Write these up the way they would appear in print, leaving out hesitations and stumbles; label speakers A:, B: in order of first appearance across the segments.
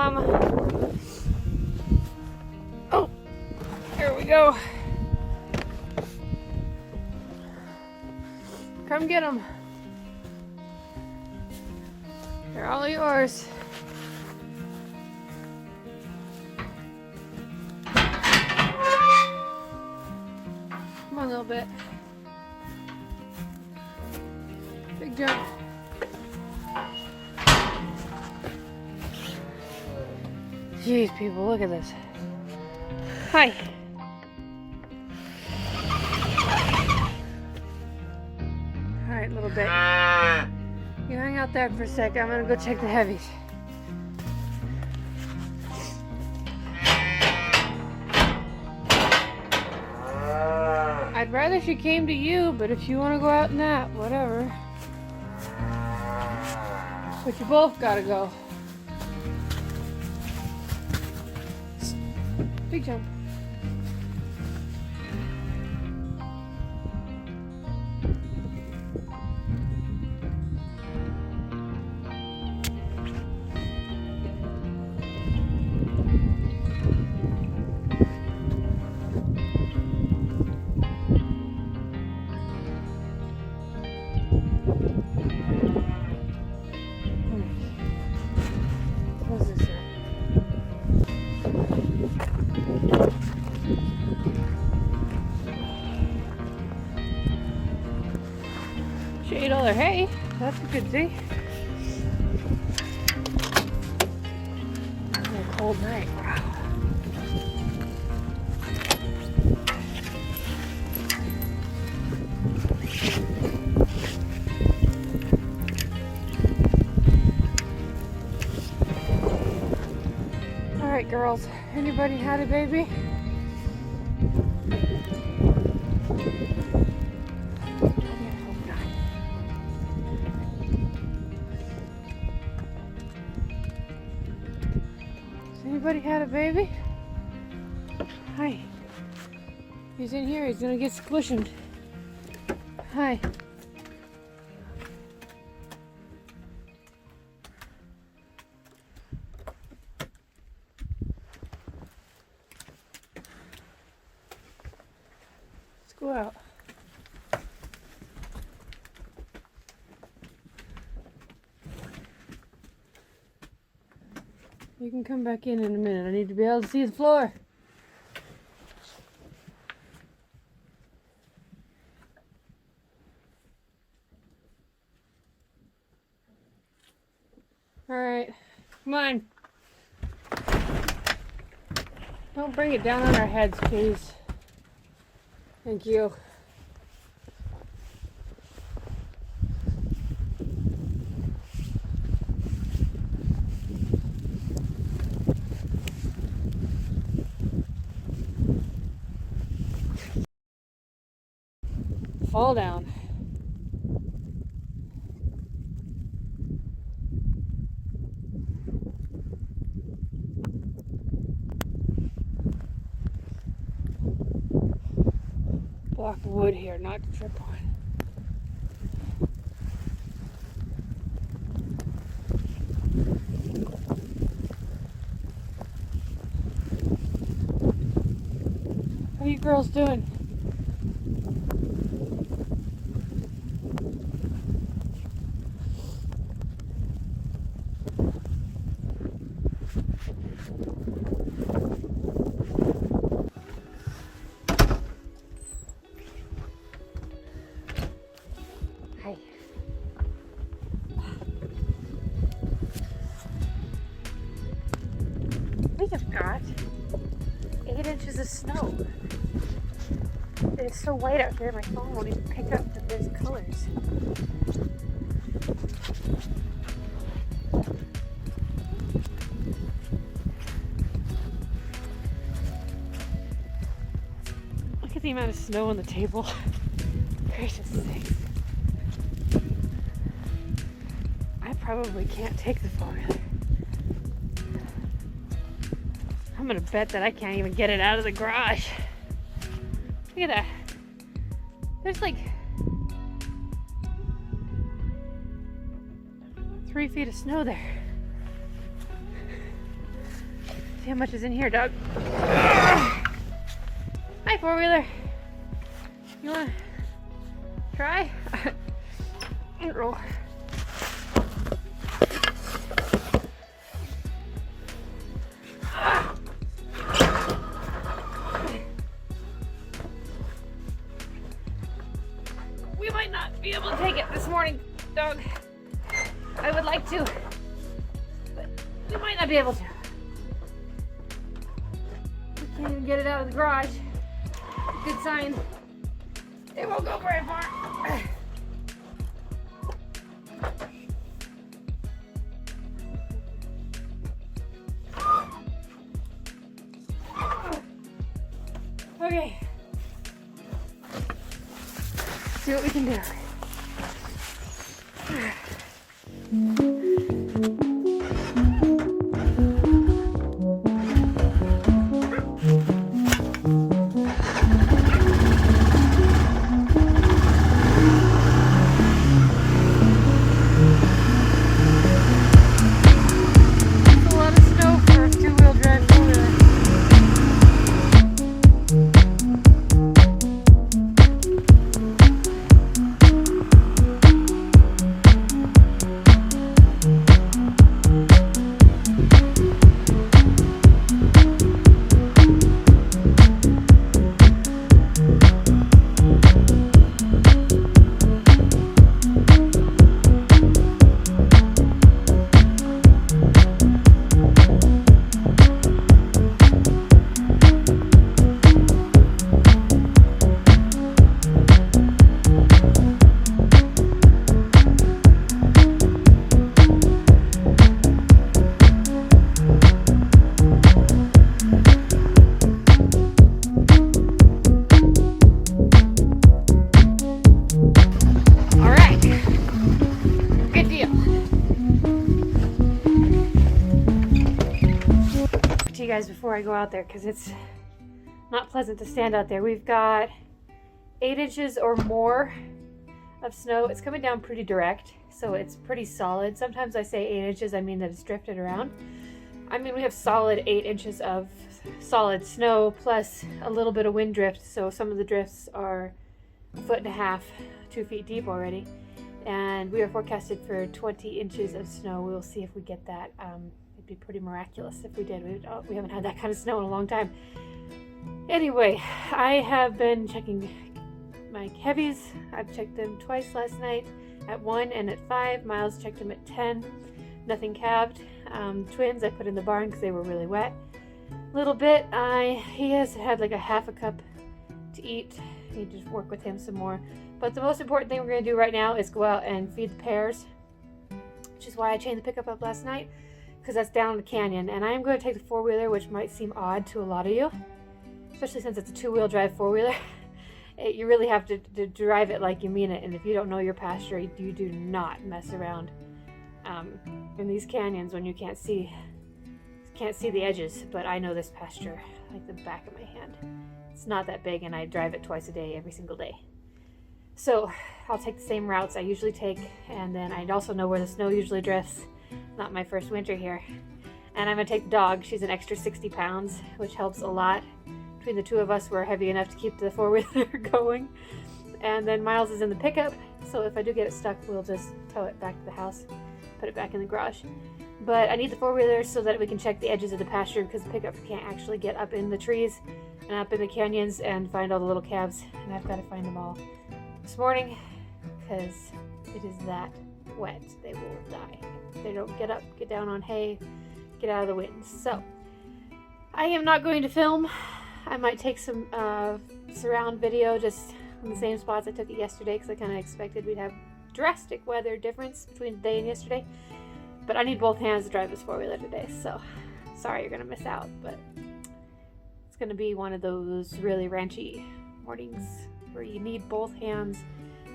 A: Mama. Oh, here we go. Come get them. They're all yours. Come on a little bit. Big jump. Jeez, people, look at this. Hi. Alright, little bit. You hang out there for a sec. I'm gonna go check the heavies. I'd rather she came to you, but if you want to go out in that, whatever. But you both gotta go. Big jump. Close this up. She ate all her hay. That's a good thing. It's a cold night. Wow. All right, girls. Anybody had a baby? Anybody had a baby? Hi. He's in here. He's gonna get squished. Hi. Let's go out. You can come back in a minute. I need to be able to see the floor. All right, come on. Don't bring it down on our heads, please. Thank you. Fall down. Block of wood here, not to trip on. How are you girls doing? Hi. We have got 8 inches of snow. It's so white out here, my phone won't even pick up that there's colors. Look at the amount of snow on the table. Gracious sakes. I probably can't take the four-wheeler. I'm gonna bet that I can't even get it out of the garage. Look at that. There's like 3 feet of snow there. See how much is in here, Doug. Hi, four-wheeler. You wanna try? Roll. We might not be able to take it this morning, Doug. I would like to, but we might not be able to. We can't even get it out of the garage. Good sign. It won't go very far. Okay. See what we can do. Guys, before I go out there, because it's not pleasant to stand out there. We've got 8 inches or more of snow. It's coming down pretty direct, so it's pretty solid. Sometimes I say 8 inches, I mean that it's drifted around. I mean, we have solid 8 inches of solid snow plus a little bit of wind drift, so some of the drifts are 1.5 feet, 2 feet deep already, and we are forecasted for 20 inches of snow. We'll see if we get that. Be pretty miraculous if we did. We haven't had that kind of snow in a long time. Anyway, I have been checking my heavies. I've checked them twice last night, at 1 and at 5. Miles checked them at 10. Nothing calved. Twins I put in the barn because they were really wet. A little bit. He has had like a half a cup to eat. I need to work with him some more. But the most important thing we're going to do right now is go out and feed the pears, which is why I chained the pickup up last night, because that's down in the canyon. And I am going to take the four-wheeler, which might seem odd to a lot of you, especially since it's a 2-wheel drive four-wheeler. You really have to drive it like you mean it, and if you don't know your pasture, you do not mess around in these canyons when you can't see the edges. But I know this pasture like the back of my hand. It's not that big, and I drive it twice a day, every single day. So I'll take the same routes I usually take, and then I also know where the snow usually drifts. Not my first winter here. And I'm gonna take the dog. She's an extra 60 pounds, which helps a lot. Between the two of us, we're heavy enough to keep the four-wheeler going. And then Miles is in the pickup, so if I do get it stuck, we'll just tow it back to the house, put it back in the garage. But I need the four-wheeler so that we can check the edges of the pasture, because the pickup can't actually get up in the trees and up in the canyons and find all the little calves, and I've got to find them all this morning, because it is that wet. They will die. They don't get up, get down on hay, get out of the wind. So I am not going to film. I might take some surround video just in the same spots I took it yesterday, because I kind of expected we'd have drastic weather difference between today and yesterday. But I need both hands to drive this four-wheeler today, so sorry you're gonna miss out, but it's gonna be one of those really ranchy mornings where you need both hands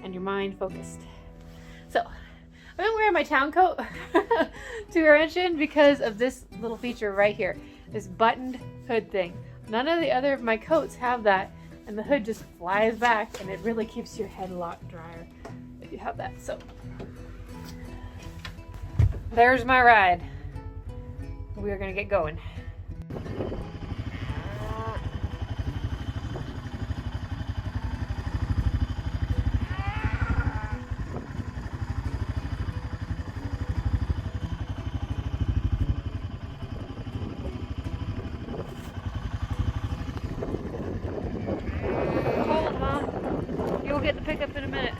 A: and your mind focused. So I've been wearing my town coat to ranch in because of this little feature right here, this buttoned hood thing. None of the other of my coats have that, and the hood just flies back, and it really keeps your head a lot drier if you have that. So there's my ride. We are gonna get going. Get the pickup in a minute.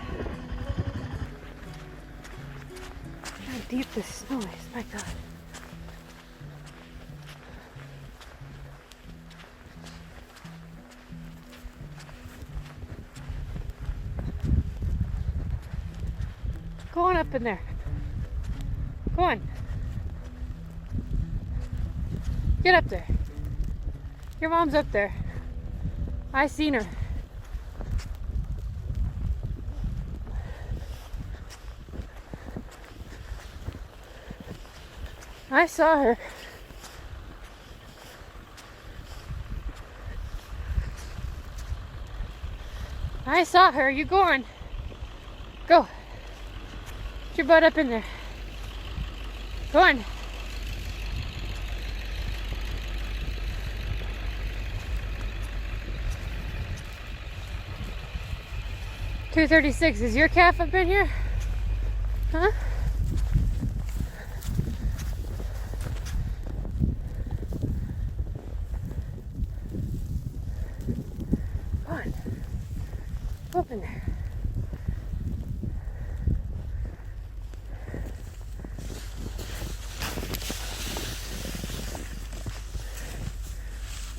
A: How deep this snow is, my God. Go on up in there. Go on. Get up there. Your mom's up there. I seen her. I saw her. I saw her. You go on. Go. Get your butt up in there. Go on. $2.36. Is your calf up in here? Huh? Open there.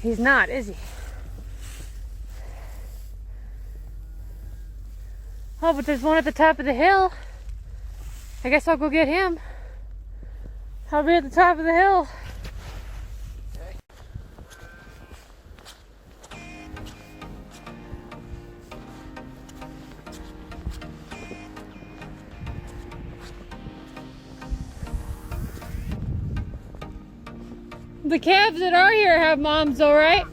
A: He's not, is he? Oh, but there's one at the top of the hill. I guess I'll go get him. I'll be at the top of the hill. The calves that are here have moms, all right?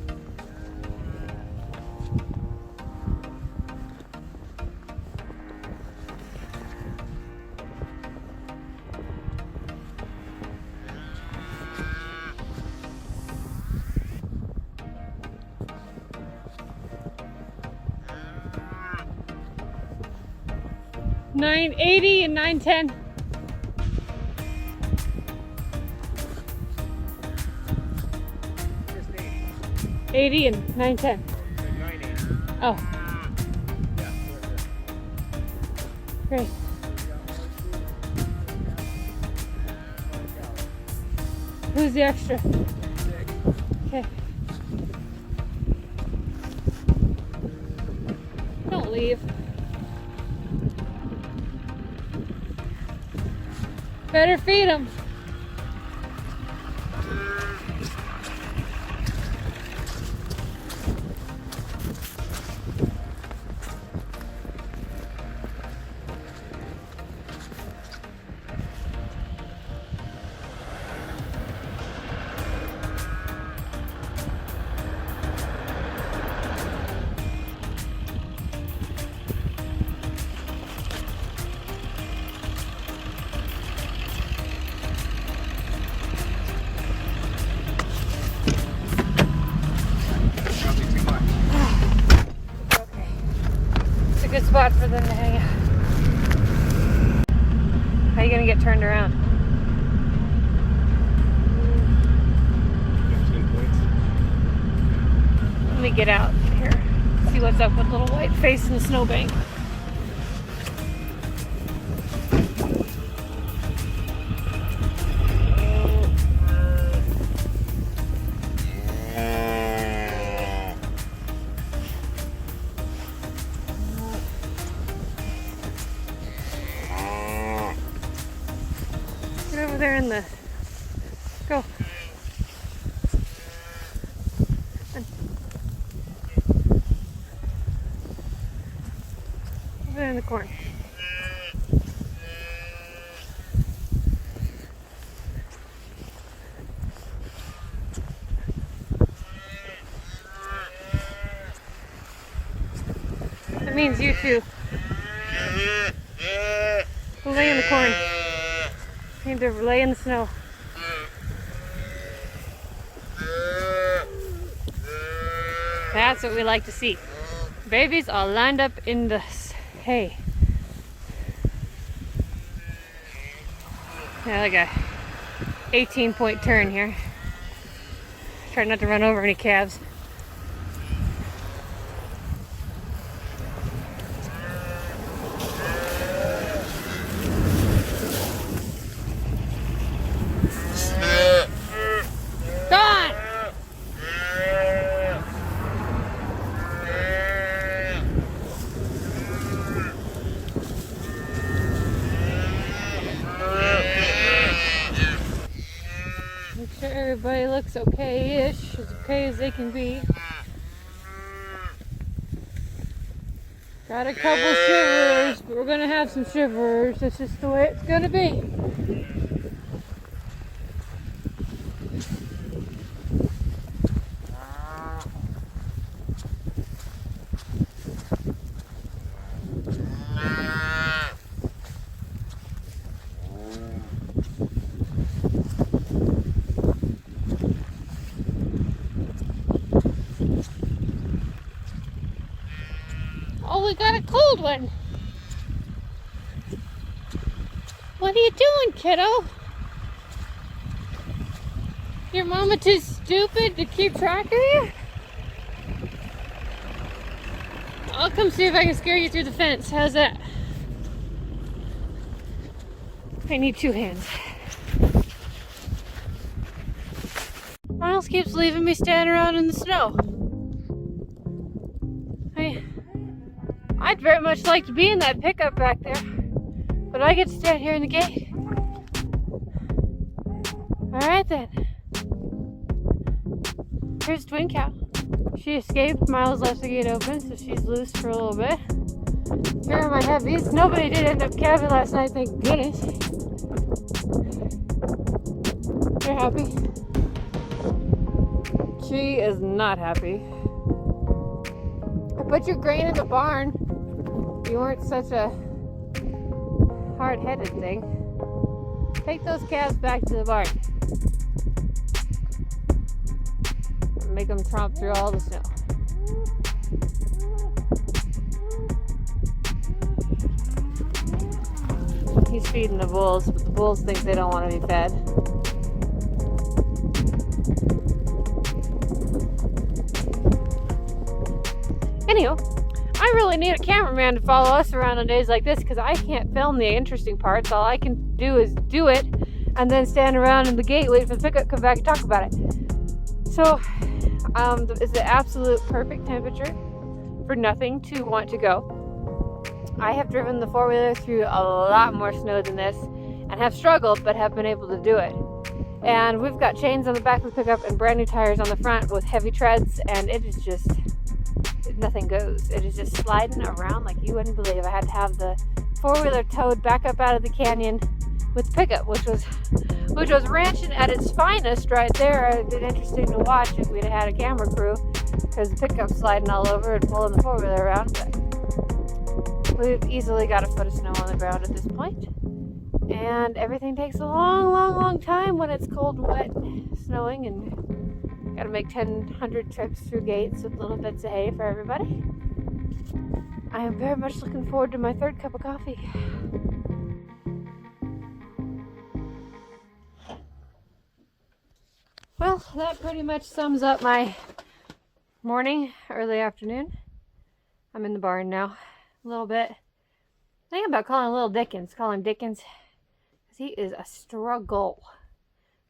A: $9.80 and $9.10. 80 and 9.10. 9.80. Oh. Great. Who's the extra? Okay. Don't leave. Better feed them. Good spot for them to hang out. How are you gonna get turned around?
B: 15 points.
A: Let me get out here. See what's up with little white face in the snowbank. Over there in the go. Over there in the corn. That means you two. Go lay in the corn. Need to lay in the snow. That's what we like to see. Babies all lined up in the hay. Yeah, like a 18-point turn here. Try not to run over any calves. Gone! Make sure everybody looks okay-ish, as okay as they can be. Got a couple shiverers, but we're gonna have some shiverers. That's just the way it's gonna be. Oh, we got a cold one. What are you doing, kiddo? Your mama too stupid to keep track of you? I'll come see if I can scare you through the fence. How's that? I need 2 hands. Miles keeps leaving me standing around in the snow. I'd very much like to be in that pickup back there, but I get to stand here in the gate. Alright then. Here's Twin Cow. She escaped. Miles left the gate open, so she's loose for a little bit. Here are my heavies. Nobody did end up calving last night, thank goodness. You're happy? She is not happy. I put your grain in the barn. You weren't such a hard-headed thing. Take those calves back to the barn. Make them tromp through all the snow. He's feeding the bulls, but the bulls think they don't want to be fed. Anywho, I really need a cameraman to follow us around on days like this because I can't film the interesting parts. All I can do is do it and then stand around in the gate wait for the pickup, come back and talk about it. So, it's the absolute perfect temperature for nothing to want to go. I have driven the 4-wheeler through a lot more snow than this and have struggled but have been able to do it. And we've got chains on the back of the pickup and brand new tires on the front with heavy treads, and it is just, nothing goes. It is just sliding around like you wouldn't believe. I had to have the 4-wheeler towed back up out of the canyon with the pickup, which was ranching at its finest right there. It'd been interesting to watch if we'd had a camera crew, because the pickup's sliding all over and pulling the 4-wheeler around. But we've easily got a foot of snow on the ground at this point, and everything takes a long time when it's cold and wet, snowing, and gotta make 100 trips through gates with little bits of hay for everybody. I am very much looking forward to my 3rd cup of coffee. Well, that pretty much sums up my morning, early afternoon. I'm in the barn now, a little bit. I think I'm about calling little Dickens, call him Dickens, because he is a struggle.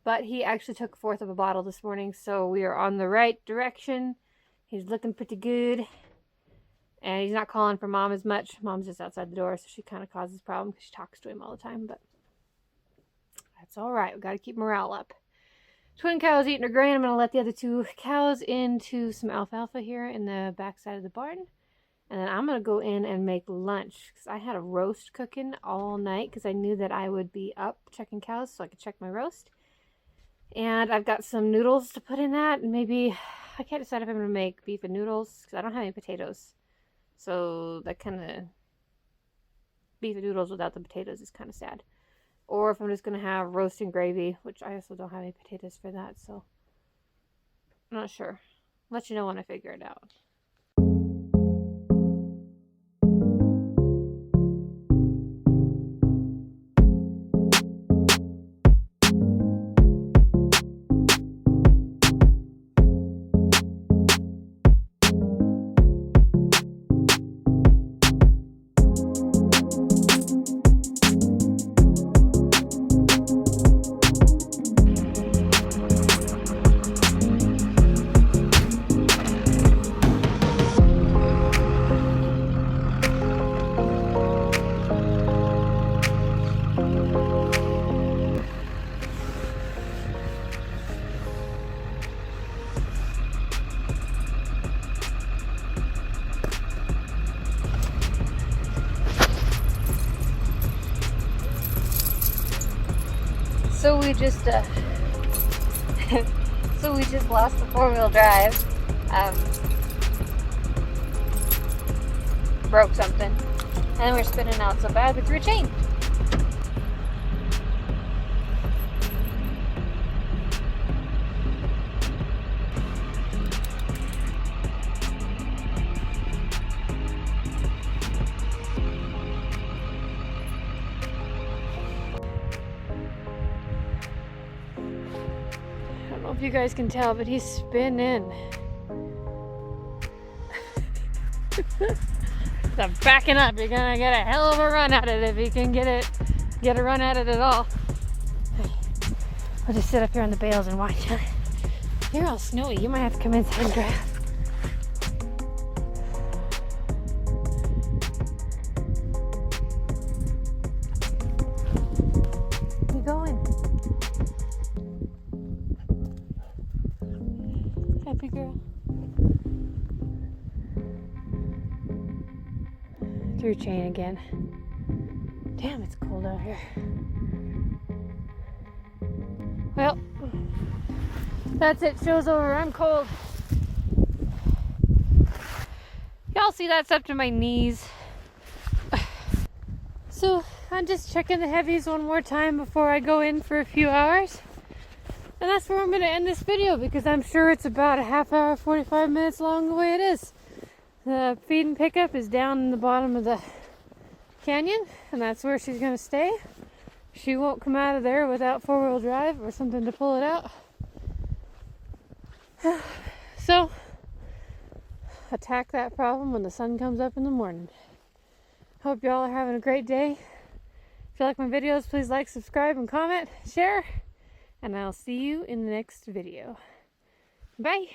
A: But he actually took a 1/4 of a bottle this morning, so we are on the right direction. He's looking pretty good. And he's not calling for Mom as much. Mom's just outside the door, so she kind of causes problems because she talks to him all the time. But that's all right. We've got to keep morale up. Twin Cow's eating her grain. I'm going to let the other 2 cows into some alfalfa here in the back side of the barn. And then I'm going to go in and make lunch, because I had a roast cooking all night because I knew that I would be up checking cows so I could check my roast. And I've got some noodles to put in that, and maybe, I can't decide if I'm going to make beef and noodles because I don't have any potatoes. So that kind of, beef and noodles without the potatoes is kind of sad. Or if I'm just going to have roast and gravy, which I also don't have any potatoes for that, so I'm not sure. Let you know when I figure it out. So we just lost the 4-wheel drive. Broke something, and we're spinning out so bad we threw a chain. I don't know if you guys can tell, but he's spinning. So backing up, you're gonna get a hell of a run at it if you can get a run at it at all. I'll just sit up here on the bales and watch. You're all snowy. You might have to come inside and grab. Where you going? Happy girl. Through chain again. Damn, it's cold out here. Well, that's it. Show's over. I'm cold. Y'all see that's up to my knees. So I'm just checking the heavies one more time before I go in for a few hours. And that's where I'm going to end this video, because I'm sure it's about a half hour, 45 minutes long the way it is. The feed and pickup is down in the bottom of the canyon, and that's where she's going to stay. She won't come out of there without 4-wheel drive or something to pull it out. So, attack that problem when the sun comes up in the morning. Hope y'all are having a great day. If you like my videos, please like, subscribe, and comment, share, and I'll see you in the next video. Bye!